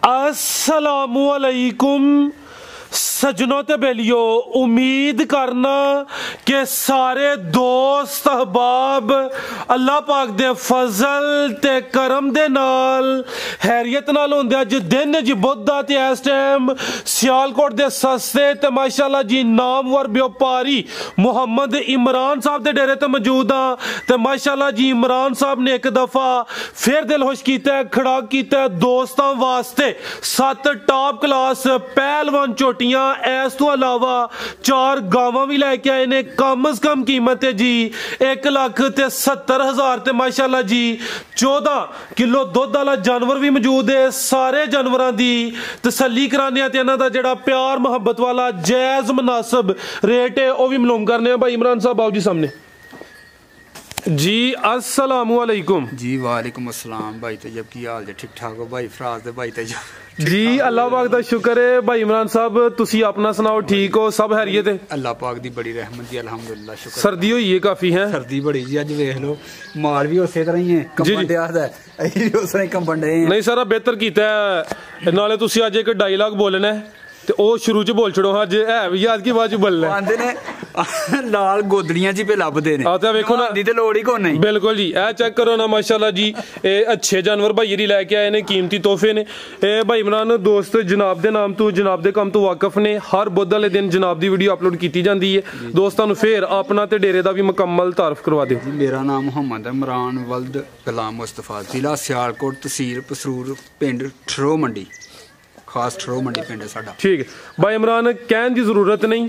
अस्सलामुअलैकुम सजनों ते बेलियो, उम्मीद करना कि सारे दोस्त अहबाब अल्लाह पाक दे फजल ते करम दे नाल हैरियत नाल होंदे। अज दिन जी बुध दा ते इस टाइम सियालकोट दे सस्ते ते माशाअल्लाह जी नामवर व्यापारी मुहम्मद इमरान साहब दे डेरे ते मौजूद हाँ। ते माशाअल्लाह जी इमरान साहब ने एक दफा फिर दिल खुश किया, खड़ा किया दोस्तों वास्ते 7 टॉप क्लास पहलवान चोटियां, इस तो अलावा 4 गावां भी लैके आए ने। कम अज कम कीमत है जी 1,70,000 ते माशाअल्लाह जी 14 किलो दुध वाला जानवर भी मौजूद है। सारे जानवरों की तसल्ली कराने ते इन्हां दा जिहड़ा प्यार मुहब्बत वाला जायज मुनासिब रेट है वह भी मालूम करने। भाई इमरान साहब आओ जी सामने जी। अस्सलामुअलैकुम जी। वालेकुम अस्सलाम भाई तैयब, की हाल जे? ठीक ठाक हो भाई? फराज दे भाई तैयब जी अल्लाह पाक दा शुक्र है। भाई इमरान साहब तुसी अपना सुनाओ, ठीक हो? सब हैरियत है? अल्लाह पाक दी बड़ी रहमत जी, अल्हम्दुलिल्लाह शुक्र। सर्दी हुई है काफी है? सर्दी बड़ी जी, अज वेख लो माल भी उसे तरह ही है, कंबन दिया है अही भी उस तरह ही कंबन दे। नहीं सर बेहतर कीता है, नाले तुसी अज एक डायलॉग बोलना है ते ओ शुरू च बोल छड़ो। अज है भी याद की बाद च बोलना आंदे ने लाल गोदड़ियां च पे लभदे ने। आ वेखो ना, दी ते लोड़ ही कोई नहीं। बिल्कुल जी, ए चेक करो ना माशाल्लाह जी, ए अच्छे जानवर भाई जी लेके आए ने, कीमती तोहफे ने। ए भाई इमरान दोस्त जनाब दे नाम तो जनाब दे काम तो वाकफ ने। हर बुध वाले दिन जनाब दी वीडियो अपलोड की जाती है। दोस्तां नूं फिर अपना ते डेरे दा भी मुकम्मल तारफ करवा दिओ। मेरा नाम मुहम्मद इमरान वल्द गुलाम मुस्तफा, जिला सियालकोट, तहसील पसरूर, पिंड ठरो मंडी, खास ठरो मंडी पिंड है साडा। ठीक है भाई इमरान, कहने की जरूरत नहीं,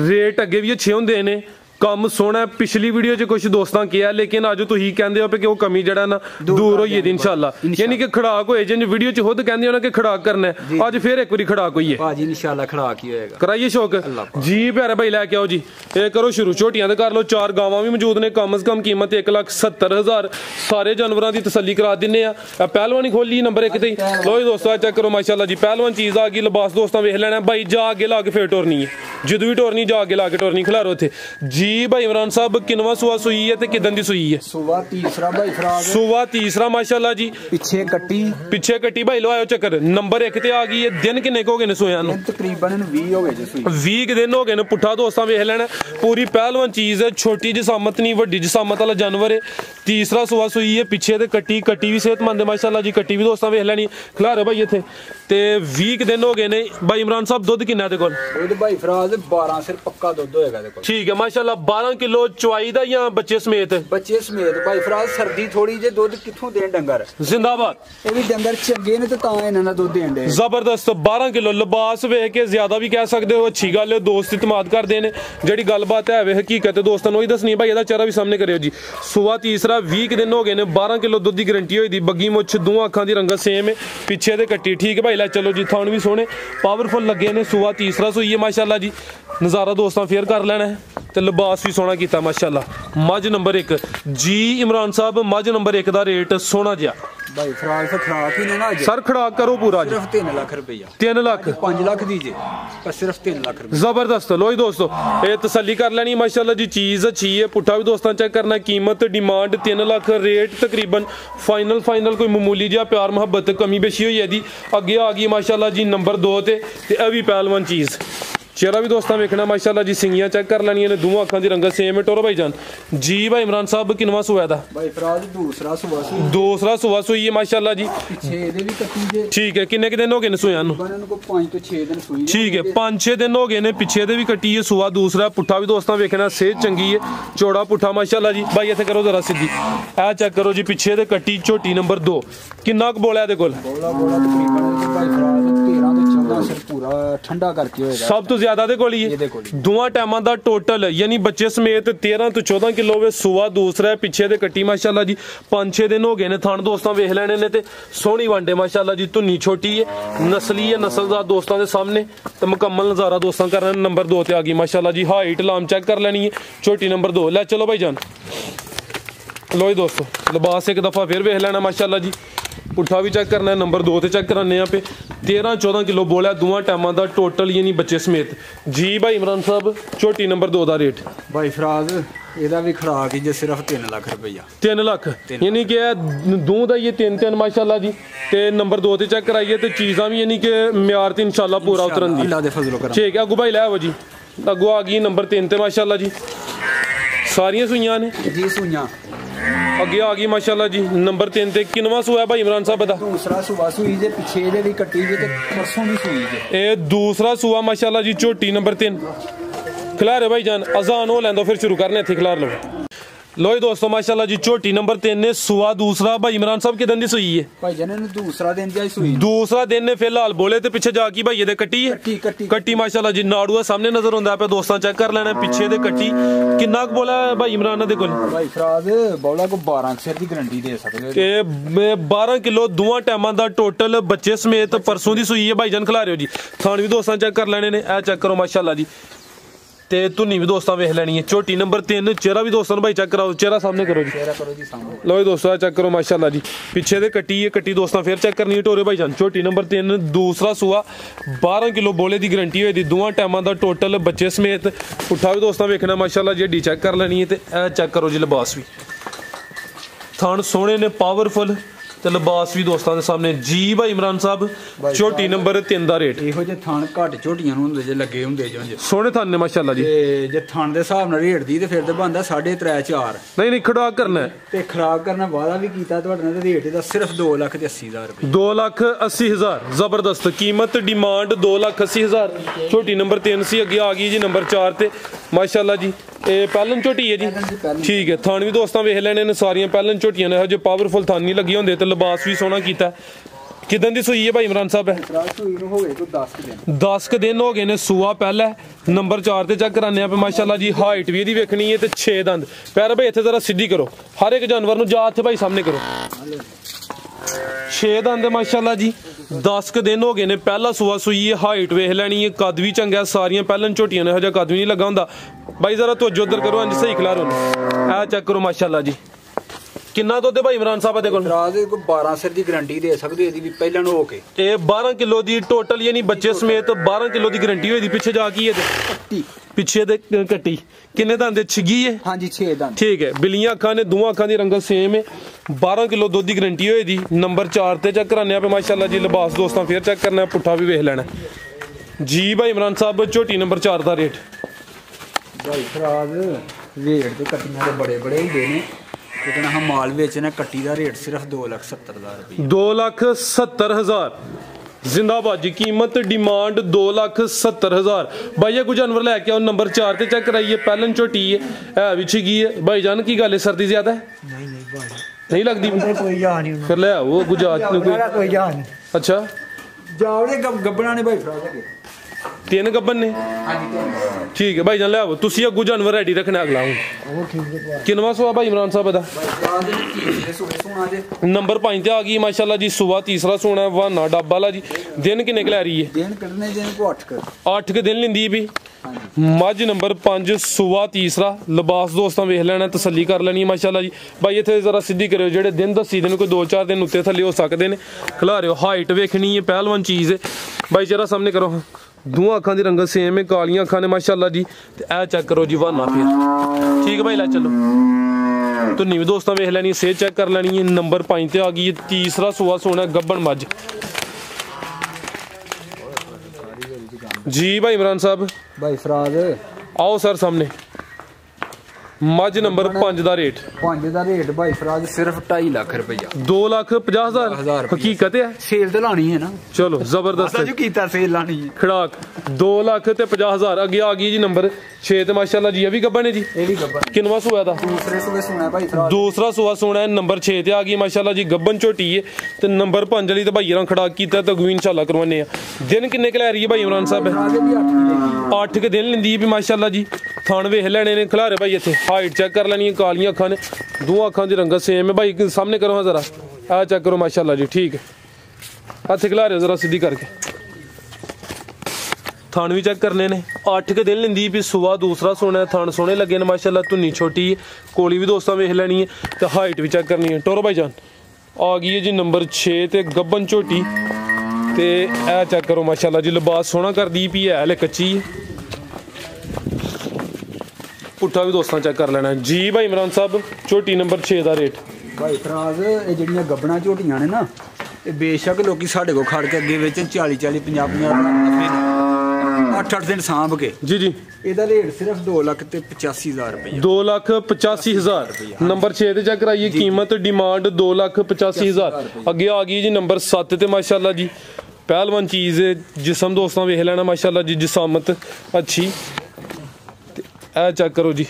रेट अगे भी अच्छे होंदे ने, कम सोना। पिछली वीडियो च कुछ दोस्तों किया, लेकिन अज तुम कहते हो कि वो कमी जड़ा ना दूर हो जाएगी इंशाल्लाह। यानी कि खड़ाक होए जिन वीडियो च खुद कहते हो ना कि खड़ाक करना है, अज फिर एक बार खड़ाक हुई है इंशाल्लाह, खड़ाक ही होएगा। कराइए शौक जी प्यारे भाई लैके आओ जी। ये करो शुरू, झोटियां कर लो, 4 गावां भी मौजूद ने। कम अज कम कीमत 1,70,000। सारे जानवरों की तसल्ली करा दिने। पहलवानी खोली नंबर 1 ते। लो जी दोस्तों चेक करो माशाल्लाह जी, पहलवान चीज आ गई। लिबास दोस्तों वेख लेना भाई, जा अगे ला के फिर टोरनी है, जदों भी टोरनी जा अगे ला के टोरनी। खिलारो थे जी। भाई इमरान साहब किनवा सुआ सुई है ते किदन दी सुई है? सुआ तीसरा भाई फराज, सुआ तीसरा माशाल्लाह जी। पीछे कट्टी भाई लो आयो चक्कर नंबर 1 ते आ गई है। दिन किन्ने हो गए ने सोया नु? तकरीबन 20 हो गए जी सुई, 20 दिन हो गए ने। पुट्ठा दोस्तां वेख लेना, पूरी पहलवान चीज है, छोटी जिसामत नहीं वड्डी जिसामत वाला जानवर है। तीसरा सुआ सुई है, पीछे ते कट्टी भी सेहतमंद है माशाल्लाह जी। कट्टी भी दोस्तां वेख लेनी। खिलारे भाई इत्थे ते 20 दिन हो गए ने। भाई इमरान साहब दुध किन्ना दे कोल? दुध भाई फराज 12 सिर पक्का दुध होएगा दे कोल। ठीक है माशाल्लाह, 12 किलो चवाई दा या बच्चे समेत? बच्चे समेत भाई फराज। सर्दी थोड़ी जे दुध कित्थों देन डंगर? जिंदाबाद। ये भी डंगर चंगे ने ते तां इन्हां दा दुध देंदे जबरदस्त। 12 किलो लिबास वेख के ज्यादा भी कह सकते हो, अच्छी गल है। दोस्त इतमाद करते हैं, जेडी गलबात है वे हकीकत है दोस्तों वही दसनी। भाई ਇਹਦਾ चेहरा भी सामने करियो जी। सुआ तीसरा 20 दिन हो गए ने, 12 किलो दुध की गारंटी हुई दी। बग्गी मुछ, दोवां अखां दी रंगत सेम है, पीछे दे कट्टी। ठीक है भाई लै चलो जी, थान भी सोहने पावरफुल लगे ने। सुआ तीसरा सुई है माशाल्लाह जी। नज़ारा दोस्तों फेयर कर लेना है ते लिबास भी सोहना किया माशाल्लाह। मझ नंबर 1 जी इमरान साहब, मझ नंबर 1 का रेट सोहना जिहा भाई फराज से खड़ाक ही ना सर। खड़ाक करो पूरा सिर्फ 3 लाख रुपया। 3 लाख 5 लाख दीजिए पर सिर्फ 3 लाख रुपया। जबरदस्त। लो जी दोस्तों ये तसल्ली कर लेनी माशाल्लाह जी, चीज अच्छी है। पुट्ठा भी दोस्तों चेक करना। कीमत डिमांड 3 लाख, रेट तकरीबन फाइनल कोई मामूली जिहा प्यार मुहब्बत कमी बेशी हुई है दी। अगे आ गई माशाल्लाह जी नंबर 2 ते भी पहलवान चीज। चेहरा भी दोस्तों वेखना माशाल्लाह जी। सिंगियां चेक कर लेनी ने, दोवां अखां दी रंगत सेम है। टोरो भाई जान जी। भाई इमरान साहब किनवा सुआ दा? भाई फराज दूसरा सुआ सुई है माशाल्लाह जी। पीछे दे भी कट्टी जे। ठीक है, किन्ने दिन हो गए ने सोया नु? बनन को 5 तो 6 दिन सुई। ठीक है, 5-6 दिन हो गए ने। पीछे दे भी कट्टी है, सुआ दूसरा। पुट्ठा भी दोस्तों वेखना, सेहत चंगी है, चौड़ा पुट्ठा माशाल्लाह जी। भाई इत्थे करो जरा सीधी, ए चेक करो जी। पीछे दे कट्टी झोटी नंबर 2। किन्ना क बोला दे कोल? बोला तकरीबन भाई फराज 13 तो 14 सिर पूरा ठंडा करके होएगा। सब तो ज्यादा दे कोल ही है। दोवां टाइमां दा टोटल यानी बच्चे समेत 13 तो 14 किलो वे। सुआ दूसरा है, पीछे दे कट्टी माशाल्लाह जी। 5-6 दिन हो गए ने। थान दोस्तों वेख लेने ने ते सोहनी वांडे माशाल्लाह जी। धुन्नी छोटी है, नस्ली है, नस्लदार दोस्तों के सामने तो मुकम्मल नज़ारा दोस्तों करना। नंबर 2 ते आ गई माशाल्लाह जी। हाइट लाम चेक कर लेनी है, छोटी नंबर 2। लै चलो भाई जान। लो जी दोस्तों लिबास एक दफ़ा फिर वेख लेना माशाल्लाह जी। पुट्ठा भी चेक करना है, नंबर 2 ते चेक कराने पे 13-14 किलो बोलिया दोवां टाइमां दा टोटल यानी बच्चे समेत जी। भाई इमरान साहब झोटी नंबर 2 का रेट? भाई फराज ਇਹਦਾ ਵੀ ਖਰਾਕ ਹੀ ਜੇ ਸਿਰਫ 3 ਲੱਖ ਰੁਪਈਆ 3 ਲੱਖ ਯਾਨੀ ਕਿ दूध ਦਾ ਇਹ 3 ਮਾਸ਼ਾਅੱਲਾ ਜੀ ਤੇ ਨੰਬਰ 2 ਤੇ ਚੈੱਕ ਕਰਾਈਏ ਤੇ ਚੀਜ਼ਾਂ ਵੀ ਯਾਨੀ ਕਿ ਮਿਆਰ ਤੇ ਇਨਸ਼ਾਅੱਲਾ ਪੂਰਾ ਉਤਰਨ ਦੀ ਅੱਲਾ ਦੇ ਫਜ਼ਲ ਕਰਮ ਠੀਕ ਹੈ ਅੱਗੂ ਭਾਈ ਲੈ ਆਵੋ ਜੀ ਅੱਗੂ ਆ ਗਈ ਨੰਬਰ 3 ਤੇ ਮਾਸ਼ਾਅੱਲਾ ਜੀ ਸਾਰੀਆਂ ਸੂਈਆਂ ਨੇ ਜੀ ਸੂਈਆਂ ਅੱਗੇ ਆ ਗਈ ਮਾਸ਼ਾਅੱਲਾ ਜੀ ਨੰਬਰ 3 ਤੇ ਕਿੰਨਵਾਂ ਸੂਆ ਭਾਈ ਇਮਰਾਨ ਸਾਹਿਬ ਦਾ ਦੂਸਰਾ ਸੂਆ ਸੂਈ ਜੇ ਪਿੱਛੇ ਇਹਦੇ ਵੀ ਕੱਟੀ ਜੇ ਤੇ ਪਰਸੋਂ ਵੀ ਸੂਈ ਜੇ ਇਹ ਦੂਸਰਾ ਸੂਆ ਮਾਸ਼ਾਅੱਲਾ ਜੀ ਝੋਟੀ ਨੰਬਰ 3 खिलारे भाई जान अजान हो लें फिर शुरू करने थे खिलार लो लो जी दोस्तों माशाल्लाह जी झोटी नंबर 3 ने सुआ दूसरा भाई इमरान साहब कितने दी सुई है भाई जान ने दूसरा दिन जाई सुई दूसरा दिन ने फिलहाल बोले ते पीछे जाके भाई ये कट्टी है कट्टी माशाल्लाह जी नाड़ू सामने नजर आंदा पे दोस्तों चेक कर लेना पीछे दे कट्टी किन्ना क बोला भाई इमरान दे कोल भाई फराज बौला को 12 सिर दी गारंटी दे सकदे ते 12 किलो दोवां टाइमां दा टोटल बच्चे समेत परसों दी सुई है भाई जान खिला रहे हो जी थान भी दोस्तों चेक कर लेने ने ए चेक करो माशाल्लाह जी ते धुनी भी दोस्तों वेख लेनी है झोटी नंबर 3 चेहरा भी दोस्तों भाई चेक कराओ चेहरा सामने करो जी सामने लो दोस्तों चेक करो माशाल्लाह जी पीछे दे कट्टी है कट्टी दोस्तों फिर चेक करनी है टोरे भाई जान झोटी नंबर 3 दूसरा सुआ 12 किलो बोले दी गारंटी हुई दी दोवां टाइमां दा टोटल बच्चे समेत उठा भी दोस्तों वेखना माशाल्लाह जी हड्डी चेक कर लेनी है ते चेक करो जी लिबास भी थान सोहने ने पावरफुल ਤੇ ਲਿਬਾਸ ਵੀ ਦੋਸਤਾਂ ਦੇ ਸਾਹਮਣੇ ਜੀ ਭਾਈ ਇਮਰਾਨ ਸਾਹਿਬ ਝੋਟੀ ਨੰਬਰ 3 ਦਾ ਰੇਟ ਇਹੋ ਜਿਹੇ ਥਣ ਘੱਟ ਝੋਟੀਆਂ ਨੂੰ ਹੁੰਦੇ ਜੇ ਲੱਗੇ ਹੁੰਦੇ ਜੋ ਸੋਹਣੇ ਥਣ ਨੇ ਮਾਸ਼ਾਅੱਲਾ ਜੀ ਤੇ ਜੇ ਥਣ ਦੇ ਹਿਸਾਬ ਨਾਲ ਰੇਟ ਦੀ ਤੇ ਫਿਰ ਤੇ ਬਣਦਾ 3.5 4 ਨਹੀਂ ਖੜਾਕ ਕਰਨਾ ਤੇ ਖਰਾਕ ਕਰਨਾ ਵਾਦਾ ਵੀ ਕੀਤਾ ਤੁਹਾਡੇ ਨਾਲ ਤੇ ਰੇਟ ਇਹਦਾ ਸਿਰਫ 2,80,000 ਰੁਪਏ 2,80,000 ਜ਼ਬਰਦਸਤ ਕੀਮਤ ਡਿਮਾਂਡ 2,80,000 ਝੋਟੀ ਨੰਬਰ 3 ਸੀ ਅੱਗੇ ਆ ਗਈ ਜੀ ਨੰਬਰ 4 ਤੇ ਮਾਸ਼ਾਅੱਲਾ ਜੀ ਇਹ ਪਹਿਲਨ ਝੋਟੀ ਹੈ ਜੀ ਠੀਕ ਹੈ ਥਣ ਵੀ ਦੋਸਤਾਂ ਵੇਖ ਲੈਣੇ ਨੇ ਸਾਰੀਆਂ ਪਹਿਲਨ ਝੋਟੀਆਂ ਨੇ ਇਹੋ ਜਿਹੇ ਪਾਵਰਫੁਲ ਥਣ ਨਹੀਂ ਲੱਗੇ ਹੁੰਦੇ ਤੇ ਲਿਬਾਸ ਵੀ ਸੋਹਣਾ ਕੀਤਾ ਕਿਦਾਂ ਦੀ ਸੂਈ ਹੈ ਭਾਈ ਇਮਰਾਨ ਸਾਹਿਬ ਸੂਈ ਨੂੰ ਹੋ ਗਏ ਕੋਈ 10 ਦਿਨ ਹੋ ਗਏ ਨੇ ਸੂਆ ਪਹਿਲਾ ਨੰਬਰ 4 ਤੇ ਚੈੱਕ ਕਰਾਨੇ ਆ ਮਾਸ਼ਾਅੱਲਾ ਜੀ ਹਾਈਟ ਵੀ ਇਹਦੀ ਵੇਖਣੀ ਹੈ ਤੇ 6 ਦੰਦ ਪੈਰ ਭਾਈ ਇੱਥੇ ਜ਼ਰਾ ਸਿੱਧੀ ਕਰੋ ਹਰ ਇੱਕ ਜਾਨਵਰ ਨੂੰ ਜਾ ਇੱਥੇ ਭਾਈ ਸਾਹਮਣੇ ਕਰੋ 6 ਦੰਦ ਮਾਸ਼ਾਅੱਲਾ ਜੀ 10 ਦਿਨ ਹੋ ਗਏ ਨੇ ਪਹਿਲਾ ਸੂਆ ਸੂਈ ਹੈ ਹਾਈਟ ਵੇਖ ਲੈਣੀ ਹੈ ਕੱਦ ਵੀ ਚੰਗਾ ਸਾਰੀਆਂ ਪਹਿਲਾਂ ਝੋਟੀਆਂ ਨੇ ਇਹੋ ਜਿਹਾ ਕੱਦ ਵੀ ਨਹੀਂ ਲੱਗਾ ਹੁੰਦਾ ਭਾਈ ਜ਼ਰਾ ਤਵੱਜੋ ਉਧਰ ਕਰੋ ਇੰਜ ਸਹੀ ਖਿਲਾ ਰੋ ਆ ਚੈੱਕ ਕਰੋ ਮਾਸ਼ਾਅੱਲਾ ਜੀ ਕਿੰਨਾ ਦੁੱਧ ਹੈ ਭਾਈ ਇਮਰਾਨ ਸਾਹਿਬ ਦੇ ਕੋਲ ਰਾਜ ਦੇ ਕੋਈ 12 ਸਿਰ ਦੀ ਗਾਰੰਟੀ ਦੇ ਸਕਦੇ ਇਹਦੀ ਵੀ ਪਹਿਲਾਂ ਨੂੰ ਹੋ ਕੇ ਇਹ 12 ਕਿਲੋ ਦੀ ਟੋਟਲ ਯਾਨੀ ਬੱਚੇ ਸਮੇਤ 12 ਕਿਲੋ ਦੀ ਗਾਰੰਟੀ ਹੋਈ ਦੀ ਪਿੱਛੇ ਜਾ ਕੀ ਹੈ ਪਿੱਛੇ ਦੇ ਕੱਟੀ ਕਿੰਨੇ ਦੰਦ ਛਗੀ ਹੈ ਹਾਂਜੀ 6 ਦੰਦ ਠੀਕ ਹੈ ਬਿਲੀਆਂ ਅੱਖਾਂ ਨੇ ਦੋਵਾਂ ਅੱਖਾਂ ਦੀ ਰੰਗਤ ਸੇਮ ਹੈ 12 ਕਿਲੋ ਦੁੱਧ ਦੀ ਗਾਰੰਟੀ ਹੋਈ ਦੀ ਨੰਬਰ 4 ਤੇ ਚੈੱਕ ਕਰਾਨੇ ਆ ਪੇ ਮਾਸ਼ਾਅੱਲਾ ਜੀ ਲਿਬਾਸ ਦੋਸਤਾਂ ਫੇਰ ਚੈੱਕ ਕਰਨਾ ਪੁੱਠਾ ਵੀ ਵੇਖ ਲੈਣਾ ਜੀ ਭਾਈ ਇਮਰਾਨ ਸਾਹਿਬ ਝੋਟੀ ਨੰਬਰ 4 ਦਾ ਰੇਟ ਭਾਈ ਫਰਾਜ਼ ਰੇਟ ਤੇ ਕੱਟੀਆਂ ਦੇ ਬੜੇ ਬੜੇ ਹੁੰਦੇ ਨੇ ਕਿਤਨਾ ਹਮ ਮਾਲ ਵੇਚਣਾ ਕੱਟੀ ਦਾ ਰੇਟ ਸਿਰਫ 2,70,000 ਰੁਪਏ 2,70,000 जिंदाबाद जी कीमत डिमांड 2,70,000 भाई कोई जानवर लैके आओ नंबर 4 ते चेक कराइए पहलन झोटी है भी छिगी है भाई जान की गल है सर्दी ज्यादा है नहीं लगती फिर ले आओ गुजरात अच्छा जावड़े गब्बना ने भाई फराज 3 गब्बन ने ठीक है भाई जान ले आओ तुसी अगू जानवर रेडी रखना अगला हूं किनवा सुआ भाई इमरान साहब दा नंबर 5 ते आ गई माशाल्लाह जी सुबह तीसरा सोना है वाना डब्बा वाला जी दिन किन्ने क लै रही है दिन कटने दिन को 8 के दिन लिंदी भी मझ नंबर 5 सुबह तीसरा लिबास दोस्तां वेख लेना तसल्ली कर लेनी है माशाल्लाह जी भाई इत्थे जरा सीधी करियो जेड़े दिन दसी दिन कोई 2-4 दिन उत्ते थल्ले हो सकदे ने खिला रहे हो हाइट वेखनी है पहलवान चीज है भाई जरा सामने करो दोवां अखां दी रंगत सेम है कालियां अखां ने माशाल्लाह जी ते ए चेक करो जी वाना फिर ठीक है भाई ला चलो तो नी भी दोस्तों वेख लेनी सेहत चेक कर लेनी है नंबर 5 ते आ गई है तीसरा सुआ सोना गब्बन मझ जी भाई इमरान साहब भाई फराज आओ सर सामने मझ नंबर 5 ਦਾ ਰੇਟ 5 ਦਾ ਰੇਟ ਭਾਈ ਫਰਾਜ ਸਿਰਫ 2.5 ਲੱਖ ਰੁਪਇਆ 2,50,000 ਹਕੀਕਤ ਹੈ ਸੇਲ ਤੇ ਲਾਣੀ ਹੈ ਨਾ ਚਲੋ ਜ਼ਬਰਦਸਤ ਜੋ ਕੀਤਾ ਸੇਲ ਲਾਣੀ ਹੈ ਖੜਾਕ 2,50,000 ਅੱਗੇ ਆ ਗਈ ਜੀ ਨੰਬਰ 6 ਤੇ ਮਾਸ਼ਾਅੱਲਾ ਜੀ ਇਹ ਵੀ ਗੱਬਣ ਹੈ ਜੀ ਇਹ ਵੀ ਗੱਬਣ ਕਿੰਨਵਾ ਸੂਆ ਦਾ ਦੂਸਰੇ ਸੂਏ ਸੁਣਾ ਭਾਈ ਫਰਾਜ ਦੂਸਰਾ ਸੂਆ ਸੁਣਾ ਹੈ ਨੰਬਰ 6 ਤੇ ਆ ਗਈ ਮਾਸ਼ਾਅੱਲਾ ਜੀ ਗੱਬਣ ਝੋਟੀ ਹੈ ਤੇ ਨੰਬਰ 5 ਵਾਲੀ ਤੇ ਭਾਈ ਰਾਂ ਖੜਾਕ ਕੀਤਾ ਤਾਂ ਗਵੀ ਇਨਸ਼ਾਅੱਲਾ ਕਰਵਾਨੇ ਆ ਦਿਨ ਕਿੰਨੇ ਕ ਲੈ ਰਹੀ ਹੈ ਭਾਈ ਇਮਰਾਨ ਸਾਹਿਬ 8 ਕੇ ਦਿਨ ਲੈਂਦੀ ਵੀ ਮਾਸ਼ਾਅੱਲਾ ਜੀ ਥਣ ਵੇਖ ਲੈਣੇ ਨੇ ਖਿਲਾਰੇ ਭਾਈ ਇੱਥੇ हाइट चेक कर लेनी है कालियां अखां ने दो अखां दी रंगत सेम है भाई सामने करो जरा आ चेक करो माशाल्लाह जी ठीक है हाथ खिला रहे जरा सीधी करके थान भी चेक करने ने 8 के दिन लेंदी भी सुबह दूसरा सोना है थान सोने लगे ने माशाल्लाह धुनी छोटी है कोली भी दोस्तों वेख लेनी है तो हाइट भी चेक करनी है टोरो भाई जान आ गई है जी नंबर 6 ते गब्बन झोटी ते ए चेक करो माशाल्लाह जी लिबास सोना कर दी पी है हले कच्ची पुट्ठा भी दोस्तों चेक कर लेना जी भाई इमरान साहब झोटी नंबर 6 का रेट भाई फराज ये ਜਿਹੜੀਆਂ ਗੱਬਣਾ ਝੋਟੀਆਂ ਨੇ ਨਾ ਇਹ ਬੇਸ਼ੱਕ ਲੋਕੀ ਸਾਡੇ ਕੋਲ ਖੜ ਕੇ ਅੱਗੇ ਵੇਚਣ 40 50 8 ਦਿਨ ਸਾਂਭ ਕੇ ਜੀ ਜੀ ਇਹਦਾ ਰੇਟ ਸਿਰਫ 2,85,000 ਰੁਪਏ 2,85,000 ਨੰਬਰ 6 ਤੇ ਚੈੱਕ ਕਰਾਈਏ कीमत डिमांड 2,85,000 ਅੱਗੇ ਆ ਗਈ ਜੀ ਨੰਬਰ 7 ਤੇ ਮਾਸ਼ਾਅੱਲਾ ਜੀ पहलवान चीज़ जिसम दोस्तों वेख लेना माशाल्लाह जी जिसामत अच्छी चेक करो जी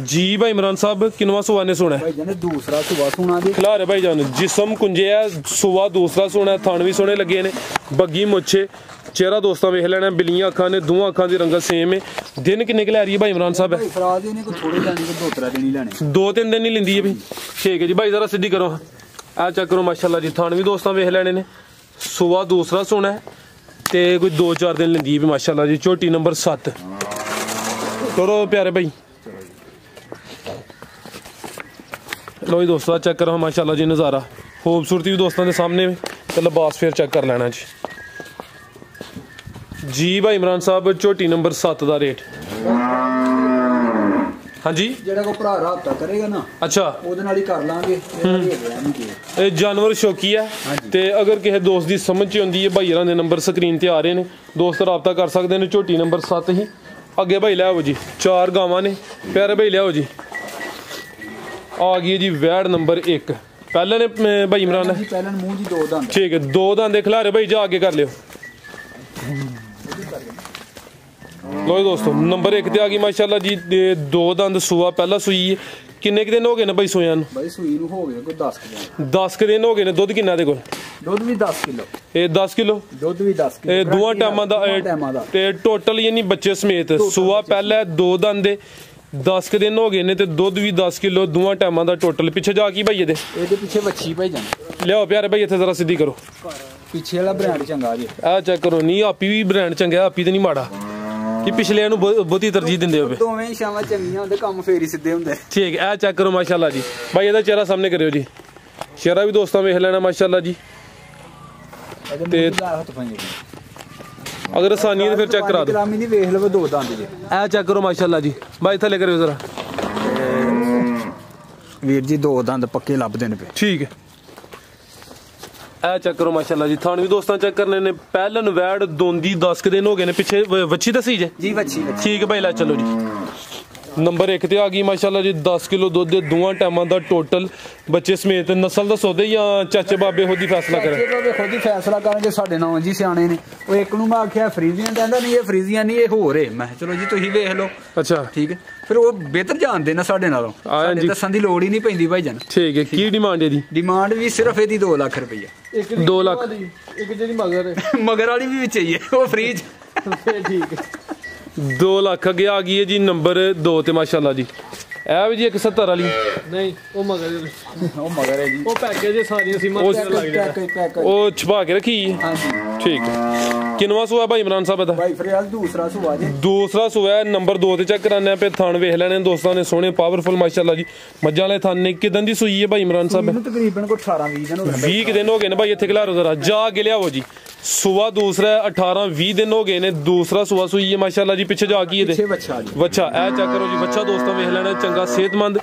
जी भाई इमरान साहब किनवा सुबह ने सुना है दूसरा सुबह सुना खिलारे भाई जान जिसम कुंजे है सुबह दूसरा सुना थान भी सोने लगे ने बग्गी मुच्छे चेहरा दोस्तों वेख लेना बिलियां अखा ने दोवां अखा की रंगत सेम है दिन किन्ने के लै रही है भाई इमरान साहब 2-3 दिन ही लेंदी है भाई ठीक है जी भाई जरा सीधी करो चेक करो माशाल्लाह जी थान भी दोस्तों वेख लेने ने सुबह दूसरा सोना है ते कोई 2-4 दिन लेंदी भी माशाल्लाह जी झोटी नंबर 7 करो प्यारे भाई लो जी दोस्तों चेक करो माशाल्लाह जी नज़ारा खूबसूरती भी दोस्तों के सामने तो लिबास फिर चेक कर लेना जी भाई इमरान साहब झोटी नंबर 7 का रेट हाँ जी जेड़ा को भरा राबता करेगा ना अच्छा ओदे नाल ही कर लांगे ਇਹ ਜਾਨਵਰ ਸ਼ੌਕੀ ਹੈ ਤੇ ਅਗਰ ਕਿਸੇ ਦੋਸਤ ਦੀ ਸਮਝ ਚ ਆਉਂਦੀ ਹੈ ਭਾਈ ਹਰਾਂ ਦੇ ਨੰਬਰ ਸਕਰੀਨ ਤੇ ਆ ਰਹੇ ਨੇ ਦੋਸਤ ਰਾਬਤਾ ਕਰ ਸਕਦੇ ਨੇ ਝੋਟੀ ਨੰਬਰ 7 ਹੀ ਅੱਗੇ ਭਾਈ ਲੈ ਆਓ ਜੀ 4 ਗਾਵਾਂ ਨੇ ਪਿਆਰੇ ਭਾਈ ਲਿਆਓ ਜੀ ਆ ਗਈ ਜੀ ਵੈੜ ਨੰਬਰ 1 ਪਹਿਲੇ ਨੇ ਭਾਈ ਇਮਰਾਨ ਜੀ ਪਹਿਲਾਂ ਮੂੰਹ ਜੀ 2 ਦੰਦ ਠੀਕ ਹੈ 2 ਦੰਦ ਦੇ ਖਿਲਾਰੇ ਭਾਈ ਜਾ ਅੱਗੇ ਕਰ ਲਿਓ लो दोस्तों नंबर 1 ਤੇ ਆ ਗਈ ਮਾਸ਼ਾਅੱਲਾ ਜੀ 2 ਦੰਦ ਸੂਆ ਪਹਿਲਾ ਸੂਈ ਕਿੰਨੇ ਕਿ ਦਿਨ ਹੋ ਗਏ ਨੇ ਭਾਈ ਸੂਆਂ ਨੂੰ ਭਾਈ ਸੂਈ ਨੂੰ ਹੋ ਗਏ ਕੋਈ 10 ਦਿਨ 10 ਕਿ ਦਿਨ ਹੋ ਗਏ ਨੇ ਦੁੱਧ ਕਿੰਨਾ ਦੇ ਕੋਲ ਦੁੱਧ ਵੀ 10 ਕਿਲੋ ਇਹ 10 ਕਿਲੋ ਦੁੱਧ ਵੀ 10 ਕਿਲੋ ਇਹ ਦੋਵਾਂ ਟਾਈਮਾਂ ਦਾ ਤੇ ਟੋਟਲ ਯਾਨੀ ਬੱਚੇ ਸਮੇਤ ਸੂਆ ਪਹਿਲਾ 2 ਦੰਦ ਦੇ 10 ਕਿ ਦਿਨ ਹੋ ਗਏ ਨੇ ਤੇ ਦੁੱਧ ਵੀ 10 ਕਿਲੋ ਦੋਵਾਂ ਟਾਈਮਾਂ ਦਾ ਟੋਟਲ ਪਿੱਛੇ ਜਾ ਕੀ ਭਾਈ ਇਹਦੇ ਪਿੱਛੇ ਵੱਛੀ ਭਾਈ ਜਾਨ ਲਿਆਓ ਪਿਆਰੇ ਭਾਈ ਇੱਥੇ ਜ਼ਰਾ ਸਿੱਧੀ ਕਰੋ ਪਿੱਛੇ ਵਾਲਾ ਬ੍ਰਾਂਡ ਚੰਗਾ ਜੀ ਆ ਚੈੱਕ ਕਰੋ ਨਹੀਂ ਆਪੀ ਵੀ ਬ੍ਰਾਂਡ ਚੰਗਾ ਆਪੀ ਤੇ ਨਹੀਂ ਮਾੜਾ कि पिछले बहुती तरजीह दिंदे हो दोवें ही शामां चंगियां हुंदे काम फेर ही सीधे हुंदे ठीक है चेक करो माशाल्लाह जी भाई ਇਹਦਾ चेहरा सामने करियो जी चेहरा भी दोस्तों वेख लेना माशाल्लाह जी ते अगर आसानी है फिर चेक करा दो ग्रामी दी वेख लवो 2 दंद जी ए चेक करो माशाल्लाह जी भाई थले करियो जरा वीर जी 2 दंद पक्के लभदे ने पे ठीक है ए चेक करो माशाल्लाह जी थान भी दोस्तों चेक करने ने पहलन वैड दोंदी 10 दिन हो गए ने पिछे वच्छी दसी जे जी वच्छी ठीक है भाई ला चलो जी नंबर 1 ਤੇ ਆ ਗਈ ਮਾਸ਼ਾਅੱਲਾ ਜੀ 10 ਕਿਲੋ ਦੁੱਧ ਦੇ ਦੋਵਾਂ ਟਾਈਮਾਂ ਦਾ ਟੋਟਲ ਬੱਚੇ ਸਮੇਤ ਨਸਲ ਦੱਸੋ ਦੇ ਜਾਂ ਚਾਚੇ ਬਾਬੇ ਖੁਦ ਹੀ ਫੈਸਲਾ ਕਰੇ ਚਾਚੇ ਬਾਬੇ ਖੁਦ ਹੀ ਫੈਸਲਾ ਕਰਨਗੇ ਸਾਡੇ ਨਾਲ ਜੀ ਸਿਆਣੇ ਨੇ ਉਹ ਇੱਕ ਨੂੰ ਮੈਂ ਆਖਿਆ ਫਰੀਜ਼ੀਆਂ ਕਹਿੰਦਾ ਨਹੀਂ ਇਹ ਫਰੀਜ਼ੀਆਂ ਨਹੀਂ ਇਹ ਹੋਰ ਏ ਮੈਂ ਚਲੋ ਜੀ ਤੁਸੀਂ ਵੇਖ ਲਓ ਅੱਛਾ ਠੀਕ ਹੈ ਫਿਰ ਉਹ ਬਿਹਤਰ ਜਾਣਦੇ ਨੇ ਸਾਡੇ ਨਾਲੋਂ ਸਾਡੇ ਦੱਸਣ ਦੀ ਲੋੜ ਹੀ ਨਹੀਂ ਪੈਂਦੀ ਭਾਈ ਜਾਨ ਠੀਕ ਹੈ ਕੀ ਡਿਮਾਂਡ ਇਹਦੀ ਡਿਮਾਂਡ ਵੀ ਸਿਰਫ ਇਹਦੀ 2 ਲੱਖ ਰੁਪਈਆ 2 ਲੱਖ ਇੱਕ ਜਿਹੜੀ ਮਗਰ ਵਾਲੀ ਵੀ ਵਿੱਚ ਹੀ ਹੈ ਉਹ ਫਰੀਜ਼ ਠੀਕ ਹੈ 2 ਲੱਖ ਅੱਗੇ ਆ ਗਈ ਹੈ ਜੀ ਨੰਬਰ 2 ਤੇ ਮਾਸ਼ਾਅੱਲਾ ਜੀ ਇਹ ਵੀ ਜੀ 170 ਵਾਲੀ ਨਹੀਂ ਉਹ ਮਗਰ ਹੈ ਜੀ ਉਹ ਪੈਕੇਜ ਸਾਰੀਆਂ ਸੀਮਾਂ ਤੇ ਲੱਗ ਜਾਂਦਾ ਉਹ ਛਪਾ ਕੇ ਰੱਖੀ ਹੈ ਹਾਂਜੀ ਠੀਕ ਹੈ ਕਿੰਨਵਾ ਸੂਆ ਭਾਈ ਇਮਰਾਨ ਸਾਹਿਬ ਦਾ ਭਾਈ ਫਰਿਆਦ ਦੂਸਰਾ ਸੂਆ ਜੀ ਦੂਸਰਾ ਸੂਆ ਨੰਬਰ 2 ਤੇ ਚੈੱਕ ਕਰਾਣੇ ਪੇ ਥਾਨ ਵੇਖ ਲੈਣੇ ਦੋਸਤਾਂ ਨੇ ਸੋਹਣੇ ਪਾਵਰਫੁਲ ਮਾਸ਼ਾਅੱਲਾ ਜੀ ਮੱਝਾਂ ਵਾਲੇ ਥਾਨ ਨੇ ਕਿਦਾਂ ਦੀ ਸੂਈ ਹੈ ਭਾਈ ਇਮਰਾਨ ਸਾਹਿਬ ਇਹਨੂੰ ਤਕਰੀਬਨ ਕੋ 18-20 ਦਿਨ ਹੋ ਗਏ 20 ਦਿਨ ਹੋ ਗਏ ਨੇ ਭਾਈ ਇੱਥੇ ਖਿਲਾਰੋ ਜ਼ਰਾ ਜਾ ਕੇ ਲਿਆਓ ਜੀ ਸੁਬਾ ਦੂਸਰਾ 18-20 ਦਿਨ ਹੋ ਗਏ ਨੇ ਦੂਸਰਾ ਸੁਬਾ ਸੂਈ ਹੈ ਮਾਸ਼ਾਅੱਲਾ ਜੀ ਪਿੱਛੇ ਜਾ ਕੀ ਇਹਦੇ ਬੱਚਾ ਇਹ ਚੈੱਕ ਕਰੋ ਜੀ ਬੱਚਾ ਦੋਸਤਾਂ ਵੇਖ ਲੈਣਾ ਚੰਗਾ ਸਿਹਤਮੰਦ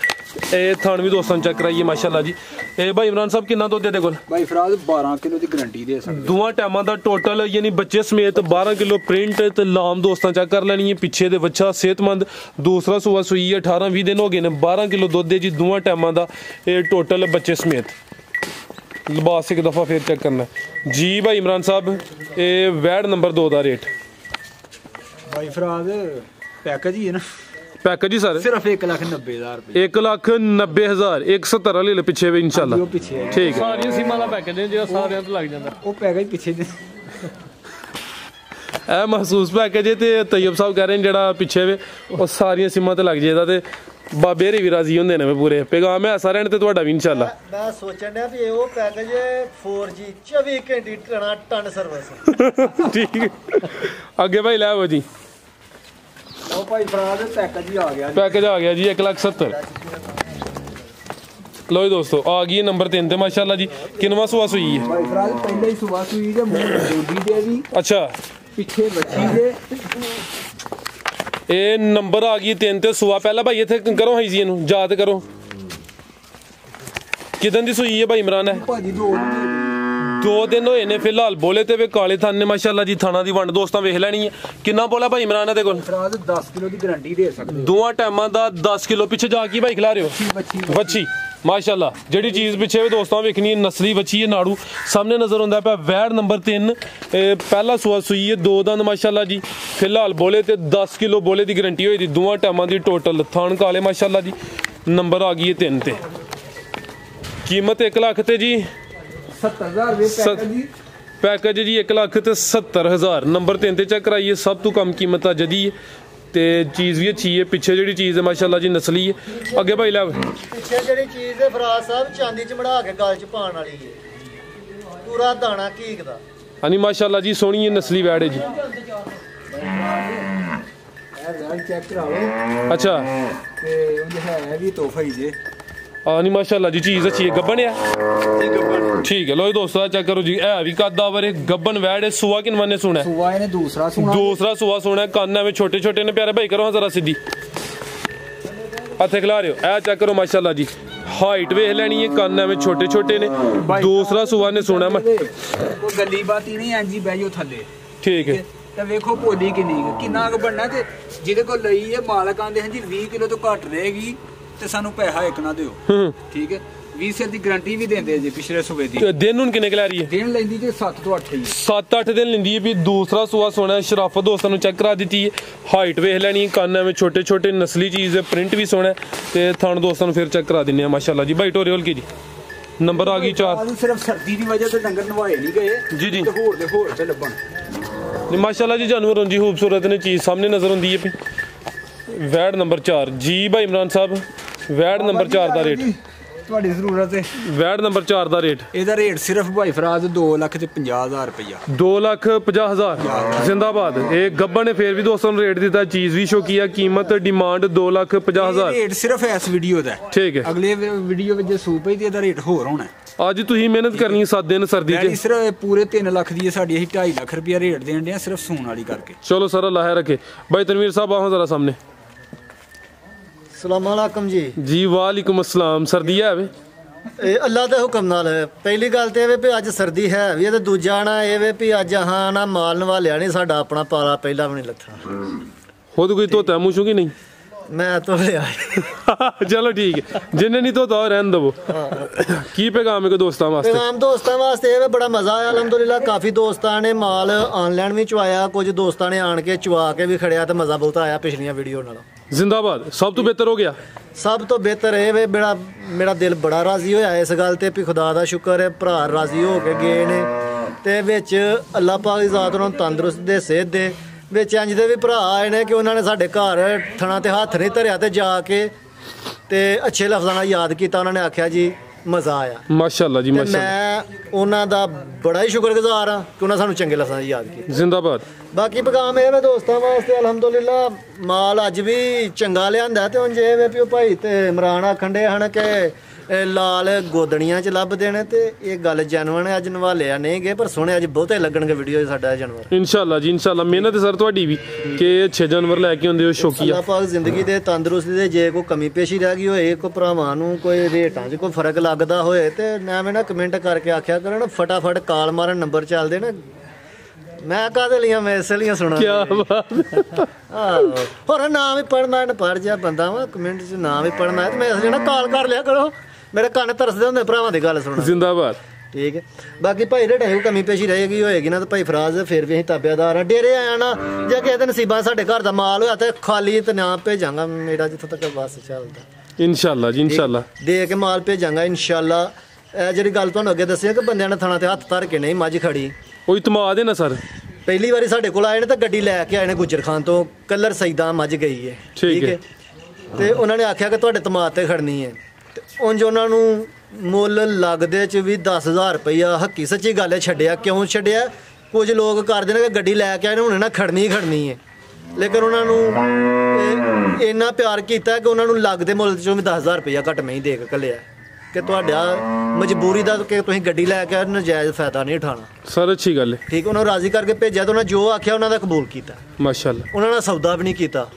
ਇਹ ਥਾਨ ਵੀ ਦੋਸਤਾਂ ਚੈੱਕ ਕਰਾਈਏ ਮਾਸ਼ਾਅੱਲਾ ਜੀ ਇਹ ਭਾਈ ਇਮਰਾਨ ਸਾਹਿਬ ਕਿੰਨਾ ਦੁੱਧ ਦੇ ਕੋਲ ਭਾਈ ਫਰਾਜ਼ 12 ਕਿਲੋ ਦੀ ਗਾਰੰਟੀ ਦੇ ਸਕਦੇ ਦੋਵਾਂ ਟਾਈਮਾਂ ਦਾ ਟੋਟਲ ਯਾਨੀ ਬੱਚੇ ਸਮੇਤ 12 ਕਿਲੋ ਪ੍ਰਿੰਟ ਤੇ ਲਾਮ ਦੋਸਤਾਂ ਚੈੱਕ ਕਰ ਲੈਣੀ ਹੈ ਪਿੱਛੇ ਦੇ ਬੱਚਾ ਸਿਹਤਮੰਦ ਦੂਸਰਾ ਸੁਬਾ ਸੂਈ ਹੈ 18-20 ਦਿਨ ਹੋ ਗਏ ਨੇ 12 ਕਿਲੋ ਦੁੱਧ ਦੇ ਜੀ ਦੋਵਾਂ ਟਾਈਮਾਂ ਦਾ ਇਹ ਟੋਟਲ ਬੱਚੇ ਸਮੇਤ लिबास एक दफ़ा फिर चेक करना जी भाई इमरान साहब ये वैड नंबर 2 का रेट भाई फराज पैकेज ही है ना पैकेज ही सर सिर्फ 1,90,000 रुपए 1,90,000 170 वाले ले पीछे भी इंशाल्लाह ठीक है सारी सीमा दा पैकेज है जो सारे तो लग जाता वो पैकेज पीछे दे ए महसूस पैकेज है ते तैयब साहब कह रहे हैं जेड़ा पीछे वे वो सारी सीमा ते लग जाएगा ते बाबे रे भी राजी होंदे ने पूरे पैगाम है ऐसा रहने ते ਤੁਹਾਡਾ ਵੀ इंशाल्लाह मैं सोचन डया भी वो पैकेज 4G 24 घंटे टन सर्विस ठीक आगे भाई ले आओ जी ओ भाई फराज पैकेज ही आ गया पैकेज आ गया जी 1,70,000 लो जी दोस्तों आ गई नंबर 3 ते माशाल्लाह जी किनवा सुबह सुई है भाई फराज पहले ही सुबह सुई जे मुंह दूधी दे भी अच्छा पीछे बच्ची दे ਇਹ ਨੰਬਰ ਆ ਗਈ 3 ਤੇ ਸੂਆ ਪਹਿਲਾਂ ਭਾਈ ਇੱਥੇ ਕਰੋ ਹਾਈ ਜੀ ਇਹਨੂੰ ਯਾਦ ਕਰੋ ਕਿਦਾਂ ਦੀ ਸੂਈ ਹੈ ਭਾਈ ਇਮਰਾਨ ਹੈ ਭਾਜੀ 2 ਦਿਨ ਹੋਏ ਨੇ ਫਿਲਹਾਲ ਬੋਲੇ ਤੇ ਵੇ ਕਾਲੇ ਥਾਨ ਨੇ ਮਾਸ਼ਾਅੱਲਾ ਜੀ ਥਾਣਾ ਦੀ ਵੰਡ ਦੋਸਤਾਂ ਵੇਖ ਲੈਣੀ ਹੈ ਕਿੰਨਾ ਬੋਲਾ ਭਾਈ ਇਮਰਾਨ ਦੇ ਕੋਲ ਫਰਾਜ਼ 10 ਕਿਲੋ ਦੀ ਗਾਰੰਟੀ ਦੇ ਸਕਦੇ ਦੋਵਾਂ ਟਾਈਮਾਂ ਦਾ 10 ਕਿਲੋ ਪਿੱਛੇ ਜਾ ਕੇ ਭਾਈ ਖਿਲਾ ਰਹੇ ਹੋ ਵੱਛੀ ਮਾਸ਼ਾਅੱਲਾ ਜਿਹੜੀ ਚੀਜ਼ ਪਿੱਛੇ ਵੀ ਦੋਸਤਾਂ ਵੇਖਣੀ ਹੈ ਨਸਲੀ ਵੱਛੀ ਹੈ ਨਾੜੂ ਸਾਹਮਣੇ ਨਜ਼ਰ ਆਉਂਦਾ ਪਿਆ ਵੈੜ ਨੰਬਰ 3 ਪਹਿਲਾ ਸੂਆ ਸੂਈ ਹੈ 2 ਦੰਦ ਮਾਸ਼ਾਅੱਲਾ ਜੀ ਫਿਲਹਾਲ ਬੋਲੇ ਤੇ 10 ਕਿਲੋ ਬੋਲੇ ਦੀ ਗਾਰੰਟੀ ਹੋਈ ਦੀ ਦੋਵਾਂ ਟਾਈਮਾਂ ਦੀ ਟੋਟਲ ਥਾਣ ਕਾਲੇ ਮਾਸ਼ਾਅੱਲਾ ਜੀ ਨੰਬਰ ਆ ਗਈ ਹੈ 3 ਤੇ ਕੀਮਤ 1 ਲੱਖ ਤੇ ਜੀ 70000 ਰੁਪਏ ਜੀ ਪੈਕੇਜ ਜੀ 1 ਲੱਖ ਤੇ 70000 ਨੰਬਰ 3 ਤੇ ਚੈੱਕ ਕਰਾਈਏ ਸਭ ਤੋਂ ਕਮ ਕੀਮਤ ਆ ਜਦੀ ਹੈ ਤੇ ਚੀਜ਼ ਵੀ ਅੱਛੀ ਹੈ ਪਿੱਛੇ ਜਿਹੜੀ ਚੀਜ਼ ਹੈ ਮਾਸ਼ਾਅੱਲਾ ਜੀ ਨਸਲੀ ਹੈ ਅੱਗੇ ਭਾਈ ਲੈ ਪਿੱਛੇ ਜਿਹੜੀ ਚੀਜ਼ ਹੈ ਫਰਾਜ਼ ਸਾਹਿਬ ਚਾਂਦੀ ਚ ਮੜਾ ਕੇ ਗਲ ਚ ਪਾਉਣ ਵਾਲੀ ਹੈ ਪੂਰਾ ਦਾਣਾ ਕੀਕ ਦਾ ਹਾਂਜੀ ਮਾਸ਼ਾਅੱਲਾ ਜੀ ਸੋਹਣੀ ਹੈ ਨਸਲੀ ਵੈੜ ਹੈ ਜੀ ਇਹ ਵੈੜ ਚੈੱਕ ਕਰਾਓ ਅੱਛਾ ਤੇ ਉਹ ਹੈ ਵੀ ਤੋਹਫਾ ਹੀ ਜੇ ਨਹੀਂ ਮਾਸ਼ਾਅੱਲਾ ਜੀ ਚੀਜ਼ ਅੱਛੀ ਹੈ ਗੱਬਨ ਹੈ ਠੀਕ ਹੈ ਲੋ ਦੋਸਤੋ ਚੈੱਕ ਕਰੋ ਜੀ ਇਹ ਵੀ ਕੱਦਾ ਵਰੇ ਗੱਬਨ ਵੈੜ ਹੈ ਸੂਆ ਕਿਨ ਵਨੇ ਸੁਣਾ ਸੂਆ ਇਹਨੇ ਦੂਸਰਾ ਸੂਆ ਸੁਣਾ ਕੰਨ ਐਵੇਂ ਛੋਟੇ ਛੋਟੇ ਨੇ ਪਿਆਰੇ ਭਾਈ ਕਰੋ ਹਾਂ ਜ਼ਰਾ ਸਿੱਧੀ ਹੱਥੇ ਖਿਲਾ ਰਹੇ ਹੋ ਇਹ ਚੈੱਕ ਕਰੋ ਮਾਸ਼ਾਅੱਲਾ ਜੀ ਹਾਈਟ ਵੇਖ ਲੈਣੀ ਹੈ ਕੰਨ ਐਵੇਂ ਛੋਟੇ ਛੋਟੇ ਨੇ ਦੂਸਰਾ ਸੂਆ ਨੇ ਸੁਣਾ ਮੈਂ ਕੋਈ ਗੱਲੀ ਬਾਤੀ ਨਹੀਂ ਐਂਜੀ ਬੈਜੋ ਥੱਲੇ ਠੀਕ ਹੈ ਤੇ ਵੇਖੋ ਪੋਲੀ ਕਿੰਨਾ ਕੁ ਬਣਨਾ ਤੇ ਜਿਹਦੇ ਕੋਲ ਲਈ ਹੈ ਮਾਲਕ ਆਂਦੇ ਹਨ ਜੀ 20 ਕਿਲੋ ਤੋਂ ਘੱਟ ਰਹੇਗੀ ਤੇ ਸਾਨੂੰ ਪੈਸਾ ਇੱਕ ਨਾ ਦਿਓ ਠੀਕ ਹੈ 20 ਸਾਲ ਦੀ ਗਾਰੰਟੀ ਵੀ ਦਿੰਦੇ ਜੀ ਪਿਛਲੇ ਸੂਬੇ ਦੀ ਦਿਨ ਹੁਣ ਕਿੰਨੇ ਕਿ ਲੈ ਰਹੀ ਹੈ ਦਿਨ ਲੈਂਦੀ ਜੀ 7 ਤੋਂ 8 ਹੀ 7-8 ਦਿਨ ਲੈਂਦੀ ਹੈ ਵੀ ਦੂਸਰਾ ਸੂਆ ਸੋਹਣਾ ਸ਼ਰਾਫਤ ਦੋਸਤਾਂ ਨੂੰ ਚੈੱਕ ਕਰਾ ਦਿੱਤੀ ਹੈ ਹਾਈਟ ਵੇਖ ਲੈਣੀ ਕੰਨ ਐਵੇਂ ਛੋਟੇ ਛੋਟੇ ਨਸਲੀ ਚੀਜ਼ ਹੈ ਪ੍ਰਿੰਟ ਵੀ ਸੋਹਣਾ ਤੇ ਥਣ ਦੋਸਤਾਂ ਨੂੰ ਫਿਰ ਚੈੱਕ ਕਰਾ ਦਿੰਨੇ ਆ ਮਾਸ਼ਾਅੱਲਾ ਜੀ ਬਾਈ ਟੋਰੇ ਹਲਕੀ ਜੀ ਨੰਬਰ ਆ ਗਈ 4 ਸਿਰਫ ਸਰਦੀ ਦੀ ਵਜ੍ਹਾ ਤੇ ਡੰਗਰ ਨਵਾਏ ਨਹੀਂ ਗਏ ਜੀ ਜੀ ਤੇ ਹੋਰ ਤੇ ਲੱਭਣ ਨਹੀਂ ਮਾਸ਼ਾਅੱਲਾ ਜੀ ਜਾਨਵਰ ਜੀ ਖੂਬਸੂਰਤ ਨੇ ਚੀਜ਼ ਸਾਹਮਣੇ ਨਜ਼ਰ ਆਉਂਦੀ ਹੈ ਵੈੜ ਨੰਬਰ 4 ਜੀ ਭਾਈ ਇਮਰਾਨ ਸਾਹਿਬ ਵੈੜ ਨੰਬਰ 4 ਦਾ ਰੇਟ ਤੁਹਾਡੀ ਜ਼ਰੂਰਤ ਹੈ ਵੈੜ ਨੰਬਰ 4 ਦਾ ਰੇਟ ਇਹਦਾ ਰੇਟ ਸਿਰਫ ਭਾਈ ਫਰਾਜ਼ 2,50,000 ਰੁਪਇਆ 2,50,000 ਜ਼ਿੰਦਾਬਾਦ ਇਹ ਗੱਬਨ ਨੇ ਫੇਰ ਵੀ ਦੋਸਤਾਂ ਨੂੰ ਰੇਟ ਦਿੱਤਾ ਚੀਜ਼ ਵੀ ਸ਼ੋਕੀ ਆ ਕੀਮਤ ਡਿਮਾਂਡ 2,50,000 ਰੇਟ ਸਿਰਫ ਇਸ ਵੀਡੀਓ ਦਾ ਠੀਕ ਹੈ ਅਗਲੇ ਵੀਡੀਓ ਵਿੱਚ ਜੇ ਸੂਪ ਹੈ ਤੇ ਇਹਦਾ ਰੇਟ ਹੋਰ ਹੋਣਾ ਅੱਜ ਤੁਸੀਂ ਮਿਹਨਤ ਕਰਨੀ 7 ਦਿਨ ਸਰਦੀ ਚ ਸਿਰਫ ਪੂਰੇ 3 ਲੱਖ ਦੀ ਹੈ ਸਾਡੀ ਅਸੀਂ 2.5 ਲੱਖ ਰੁਪਇਆ ਰੇਟ ਦੇਣ ਦੇ ਸਿਰਫ ਸੂਣ ਵਾਲੀ ਕਰਕੇ ਚਲੋ ਸਰ ਅੱਲਾਹ ਰੱਖੇ ਭਾਈ ਤਨਵੀਰ ਸਾਹਿਬ ਆਓ ਜ਼ਰਾ ਸਾਹਮਣੇ ਸਲਾਮ ਅਲੈਕਮ ਜੀ ਵਾਲੇਕੁਮ अस्सलाम ਸਰਦੀ ਹੈ ਵੇ ਇਹ ਅੱਲਾ ਦੇ ਹੁਕਮ ਨਾਲ ਹੈ ਪਹਿਲੀ ਗੱਲ ਤੇ ਇਹ ਵੇ ਵੀ ਅੱਜ ਸਰਦੀ ਹੈ ਵੀ ਤੇ ਦੂਜਾ ਨਾ ਇਹ ਵੇ ਵੀ ਅੱਜ ਹਾਂ ਨਾ ਮਾਲ ਨਵਾਲਿਆ ਨਹੀਂ ਸਾਡਾ ਆਪਣਾ ਪਾਲਾ ਪਹਿਲਾਂ ਵੀ ਨਹੀਂ ਲੱਥਣਾ ਖੁਦ ਕੋਈ ਧੋਤਾ ਮੂੰਹ ਕੀ ਨਹੀਂ ਮੈਂ ਧੋ ਲਿਆ ਚਲੋ ਠੀਕ ਹੈ ਜਿੰਨੇ ਨਹੀਂ ਧੋਤਾ ਰਹਿਣ ਦਵੋ ਕੀ ਪੈਗਾਮ ਹੈ ਕੋ ਦੋਸਤਾਂ ਵਾਸਤੇ ਪੈਗਾਮ ਦੋਸਤਾਂ ਵਾਸਤੇ ਇਹ ਵੇ ਬੜਾ ਮਜ਼ਾ ਆਇਆ ਅਲਹਮਦੁਲਿਲਾ ਕਾਫੀ ਦੋਸਤਾਂ ਨੇ ਮਾਲ ਆਨਲਾਈਨ ਵੀ ਚਵਾਇਆ ਕੁਝ ਦੋਸਤਾਂ ਨੇ ਆਣ ਕੇ ਚਵਾ ਕੇ ਵੀ ਖੜਿਆ ਤੇ ਮਜ਼ਾ ਬਹੁਤ ਆਇਆ ਪਿਛਲੀਆਂ ਵੀਡੀਓ ਨਾਲੋਂ ਜ਼ਿੰਦਾਬਾਦ ਸਭ ਤੋਂ ਬਿਹਤਰ ਹੋ ਗਿਆ ਸਭ ਤੋਂ ਬਿਹਤਰ ਇਹ ਵੇ ਮੇਰਾ ਦਿਲ ਬੜਾ ਰਾਜ਼ੀ ਹੋਇਆ ਇਸ ਗੱਲ ਤੇ ਵੀ ਖੁਦਾ ਦਾ ਸ਼ੁਕਰ ਹੈ ਭਰਾ ਰਾਜ਼ੀ ਹੋ ਕੇ ਗਏ ਨੇ ਤੇ ਵਿੱਚ ਅੱਲਾਹ ਪਾਕ ਦੀ ਜ਼ਾਤ ਉਹਨਾਂ ਨੂੰ ਤੰਦਰੁਸਤ ਦੇ ਸਿਹਤ ਦੇ ਵਿੱਚ ਇੰਜ ਦੇ ਵੀ ਭਰਾ ਆਏ ਨੇ ਕਿ ਉਹਨਾਂ ਨੇ ਸਾਡੇ ਘਰ ਥਣਾ ਤੇ ਹੱਥ ਨਹੀਂ ਧਰਿਆ ਤੇ ਜਾ ਕੇ ਤੇ ਅੱਛੇ ਲਫ਼ਜ਼ਾਂ ਨਾਲ ਯਾਦ ਕੀਤਾ ਉਹਨਾਂ ਨੇ ਆਖਿਆ ਜੀ ਮਜ਼ਾ ਆਇਆ ਮਾਸ਼ਾਅੱਲਾ ਜੀ ਮਾਸ਼ਾਅੱਲਾ ਮੈਂ ਉਹਨਾਂ ਦਾ ਬੜਾ ਹੀ ਸ਼ੁਕਰਗੁਜ਼ਾਰ ਹਾਂ ਕਿ ਉਹਨਾਂ ਸਾਨੂੰ ਚੰਗੇ ਲਫ਼ਜ਼ਾਂ ਨਾਲ ਯਾਦ ਕੀਤਾ ਜ਼ਿੰਦਾਬਾਦ ਬਾਕੀ ਪੈਗਾਮ ਇਹ ਵੇ ਦੋਸਤਾਂ ਵਾਸਤੇ ਅਲਹਮਦੁਲਿਲਾ ਮਾਲ ਅੱਜ ਵੀ ਚੰਗਾ ਲਿਆਂਦਾ ਤੇ ਹੁਣ ਜੇ ਵੇ ਪਿਓ ਭਾਈ ਤੇ ਇਮਰਾਨ ਆਖਣ ਦੇ ਹਨ ਕਿ ਲਾਲ ਗੋਦੜੀਆਂ 'ਚ ਲੱਭਦੇ ਨੇ ਤੇ ਇਹ ਗੱਲ ਜੈਨੂਅਨ ਹੈ ਅੱਜ ਨਵਾਲਿਆ ਨਹੀਂ ਗਏ ਪਰ ਸੋਹਣੇ ਅੱਜ ਬਹੁਤੇ ਲੱਗਣਗੇ ਵੀਡੀਓ ਸਾਡਾ ਜਾਨਵਰ ਇਨਸ਼ਾਅੱਲਾ ਜੀ ਇਨਸ਼ਾਅੱਲਾ ਮਿਹਨਤ ਸਰ ਤੁਹਾਡੀ ਵੀ ਕਿ 6 ਜਾਨਵਰ ਲੈ ਕੇ ਆਉਂਦੇ ਹੋ ਸ਼ੌਕੀਆ ਅੱਲਾਹ ਪਾਕ ਜ਼ਿੰਦਗੀ ਦੇ ਤੰਦਰੁਸਤੀ ਦੇ ਜੇ ਕੋਈ ਕਮੀ ਪੇਸ਼ੀ ਰਹਿ ਗਈ ਹੋਏ ਕੋਈ ਭਰਾਵਾਂ ਨੂੰ ਕੋਈ ਰੇਟਾਂ 'ਚ ਕੋਈ ਫਰਕ ਲੱਗਦਾ ਹੋਏ ਤੇ ਐਵੇਂ ਨਾ ਕਮੈਂਟ ਕਰਕੇ ਆਖਿਆ ਕਰਨ ਫਟਾਫਟ ਕਾਲ ਮਾਰਨ ਨੰਬਰ ਚੱਲਦੇ ਨੇ ਮੈਂ ਕਾਹਦੇ ਲਈ ਮੈਂ ਇਸੇ ਲਈ ਸੁਣਾ ਕੀ ਬਾਤ ਹੋਰ ਨਾਮ ਵੀ ਪੜਨਾ ਨਾ ਪੜ ਜਾ ਬੰਦਾ ਵਾ ਕਮੈਂਟ 'ਚ ਨਾਮ ਵੀ ਪੜਨਾ ਹੈ ਤੇ ਮੈਂ ਇਸ ਲਈ ਨਾ ਕਾਲ ਕਰ ਲਿਆ ਕਰੋ ਮੇਰੇ ਕੰਨ ਤਰਸਦੇ ਹੁੰਦੇ ਭਰਾਵਾਂ ਦੀ ਗੱਲ ਸੁਣੋ ਜ਼ਿੰਦਾਬਾਦ ਠੀਕ ਹੈ ਬਾਕੀ ਭਾਈ ਰੇਟ ਕਮੀ ਪੇਸ਼ੀ ਰਹੇਗੀ ਹੋਏਗੀ ਨਾ ਤਾਂ ਭਾਈ ਫਰਾਜ਼ ਫਿਰ ਵੀ ਅਸੀਂ ਤਾਬਿਆਦਾਰ ਆ ਡੇਰੇ ਆਇਆ ਨਾ ਜੇ ਕਿਸੇ ਦੇ ਨਸੀਬਾਂ ਸਾਡੇ ਘਰ ਦਾ ਮਾਲ ਹੋਇਆ ਤੇ ਖਾਲੀ ਤੇ ਨਾ ਭੇਜਾਂਗਾ ਮੇਰਾ ਜਿੱਥੋਂ ਤੱਕ ਬੱਸ ਚੱਲਦਾ ਇਨਸ਼ਾਅੱਲਾ ਜੀ ਇਨਸ਼ਾਅੱਲਾ ਦੇ ਕੇ ਮਾਲ ਭੇਜਾਂਗਾ ਇਨਸ਼ਾਅੱਲਾ ਇਹ ਜਿਹੜੀ ਗੱਲ ਤੁਹਾਨੂੰ ਅੱਗੇ ਦੱਸਿਆ ਕਿ ਬੰਦਿਆਂ ਨੇ ਥਣਾ ਤੇ ਹੱਥ ਧਰ ਕੇ ਨਹੀਂ ਮੱਝ ਖੜੀ ਉਹ ਇਤਮਾਦ ਹੈ ਨਾ ਸਰ ਪਹਿਲੀ ਵਾਰੀ ਸਾਡੇ ਕੋਲ ਆਏ ਨੇ ਤਾਂ ਗੱਡੀ ਲੈ ਕੇ ਆਏ ਨੇ ਗੁੱਜਰ ਖਾਨ ਤੋਂ ਕਲਰ ਸਈਦਾ ਮੱਝ ਗਈ ਹੈ ਠੀਕ ਹੈ ਤੇ ਉਹਨਾਂ ਨੇ ਆਖਿਆ ਕਿ ਤੁਹਾਡੇ ਤਮਾਦ ਤੇ ਖੜਨੀ ਹੈ ਤੇ ਉਂਝ ਉਹਨਾਂ ਨੂੰ ਮੁੱਲ ਲੱਗਦੇ ਚ ਵੀ 10,000 ਰੁਪਈਆ ਹੱਕੀ ਸੱਚੀ ਗੱਲ ਹੈ ਛੱਡਿਆ ਕਿਉਂ ਛੱਡਿਆ ਕੁਝ ਲੋਕ ਕਰਦੇ ਨੇ ਕਿ ਗੱਡੀ ਲੈ ਕੇ ਆਏ ਨੇ ਹੁਣ ਨਾ ਖੜਨੀ ਹੈ ਲੇਕਿਨ ਉਹਨਾਂ ਨੂੰ ਇੰਨਾ ਪਿਆਰ ਕੀਤਾ ਕਿ ਉਹਨਾਂ ਨੂੰ ਲੱਗਦੇ ਮੁੱਲ ਚੋਂ ਵੀ 10,000 ਰੁਪਈਆ ਘੱਟ ਮੈਂ ਹੀ ਦੇ ਕੇ ਘੱਲਿਆ ਕਿ ਤੁਹਾਡਾ ਮਜਬੂਰੀ ਦਾ ਕਿ ਤੁਸੀਂ ਗੱਡੀ ਲੈ ਕੇ ਨਜਾਇਜ਼ ਫਾਇਦਾ ਨਹੀਂ ਉਠਾਉਣਾ ਸਰ ਅੱਛੀ ਗੱਲ ਹੈ ਠੀਕ ਉਹਨਾਂ ਨੂੰ ਰਾਜ਼ੀ ਕਰਕੇ ਭੇਜਿਆ ਤੇ ਉਹਨਾਂ ਜੋ ਆਖਿਆ ਉਹਨਾਂ ਦਾ ਕਬੂਲ ਕੀਤਾ ਮਾਸ਼ਾਅੱਲਾ ਉਹਨਾਂ ਨੇ ਸੌਦਾ ਵੀ ਨਹੀਂ ਕੀਤਾ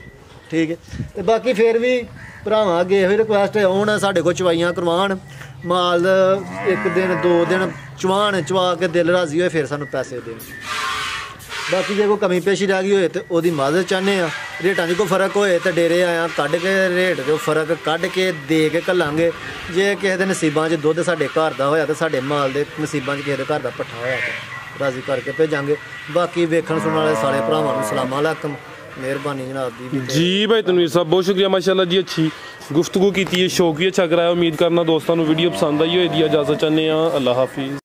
ਠੀਕ ਹੈ। ਤੇ ਬਾਕੀ ਫਿਰ ਵੀ ਭਰਾਵਾਂ ਅੱਗੇ ਇਹੋ ਰਿਕੁਐਸਟ ਹੈ, ਹੁਣ ਸਾਡੇ ਕੋਲ ਚਵਾਈਆਂ ਕਰਵਾਉਣ, ਮਾਲ 1 ਦਿਨ 2 ਦਿਨ ਚਵਾ ਕੇ ਦਿਲ ਰਾਜ਼ੀ ਹੋਏ ਫਿਰ ਸਾਨੂੰ ਪੈਸੇ ਦੇਣ। ਬਾਕੀ ਜੇ ਕੋਈ ਕਮੀ ਪੇਸ਼ੀ ਰਹਿ ਗਈ ਹੋਏ ਤੇ ਉਹਦੀ ਮਦਦ ਚਾਹੁੰਦੇ ਆ। ਰੇਟਾਂ 'ਚ ਕੋਈ ਫਰਕ ਹੋਏ ਤੇ ਡੇਰੇ ਆਇਆ ਕੱਢ ਕੇ ਰੇਟ 'ਚੋਂ ਫਰਕ ਕੱਢ ਕੇ ਦੇ ਕੇ ਘੱਲਾਂਗੇ। ਜੇ ਕਿਸੇ ਦੇ ਨਸੀਬਾਂ 'ਚ ਦੁੱਧ ਸਾਡੇ ਘਰ ਦਾ ਹੋਇਆ ਤੇ ਸਾਡੇ ਮਾਲ ਦੇ ਨਸੀਬਾਂ 'ਚ ਕਿਸੇ ਦੇ ਘਰ ਦਾ ਪੱਠਾ ਹੋਇਆ ਤੇ ਰਾਜ਼ੀ ਕਰਕੇ ਭੇਜਾਂਗੇ। ਬਾਕੀ ਵੇਖਣ ਸੁਣਨ ਵਾਲੇ ਸਾਰੇ ਭਰਾਵਾਂ ਨੂੰ ਸਲਾਮ ਅਲੈਕਮ, ਮਿਹਰਬਾਨੀ ਜਨਾਬ ਦੀ ਜੀ ਭਾਈ ਤਨवीर साहब बहुत शुक्रिया माशाल्लाह जी, अच्छी गुफ्तगू की है, शौक भी अच्छा कराया। उम्मीद करना दोस्तों को वीडियो पसंद आई हो। इजाज़त चाहते हैं, अल्लाह हाफिज़।